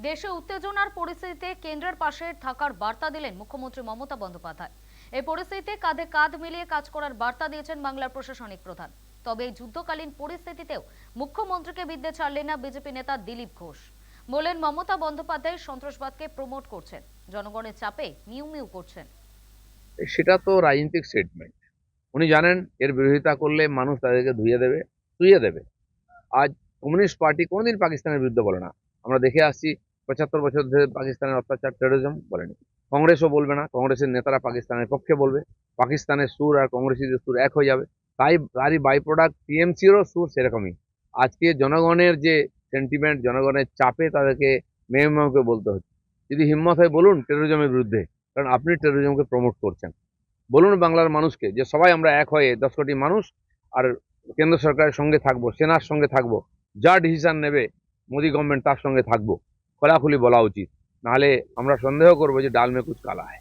দেশে উত্তেজনার পরিস্থিতিতে কেন্দ্রের পাশে থাকার বার্তা দিলেন মুখ্যমন্ত্রী মমতা বন্দ্যোপাধ্যায়। এই পরিস্থিতিতে কাঁধে কাঁধ মিলিয়ে কাজ করার বার্তা দিয়েছেন বাংলার প্রশাসনিক প্রধান। তবে এই যুদ্ধকালীন পরিস্থিতিতেও মুখ্যমন্ত্রীকে বিদ্যে ছাড়লেন না বিজেপি নেতা দিলীপ ঘোষ। বলেন, মমতা বন্দ্যোপাধ্যায় সন্ত্রাসবাদকে প্রমোট করছেন, জনগণের চাপে মিউ মিউ করছেন। সেটা তো রাজনৈতিক স্টেটমেন্ট। উনি জানেন এর বিরোধিতা করলে মানুষ তাদেরকে ধুইয়ে দেবে। আজ কমিউনিস্ট পার্টি কোনোদিন পাকিস্তানের বিরুদ্ধে বলে না। আমরা দেখে আসছি 75 বছর ধরে পাকিস্তানের অত্যাচার, টেরোরিজম বলেনি। কংগ্রেসও বলবে না। কংগ্রেসের নেতারা পাকিস্তানের পক্ষে বলবে। পাকিস্তানের সুর আর কংগ্রেসীদের সুর এক হয়ে যাবে। তারই বাই প্রোডাক্ট টিএমসিরও সুর সেরকমই। আজকে জনগণের যে সেন্টিমেন্ট, জনগণের চাপে তাদেরকে মেয়ে বলতে হচ্ছে। যদি হিম্মত হয় বলুন টেরোরিজমের বিরুদ্ধে, কারণ আপনি টেরোরিজমকে প্রমোট করছেন। বলুন বাংলার মানুষকে যে সবাই আমরা এক হয়ে 10 কোটি মানুষ আর কেন্দ্র সরকারের সঙ্গে থাকবো, সেনার সঙ্গে থাকবো, যা ডিসিশন নেবে মোদী গভর্নমেন্ট তার সঙ্গে থাকবো। খোলাখুলি বলা উচিত, নাহলে আমরা সন্দেহ করবো যে ডাল মে কুছ কালা है।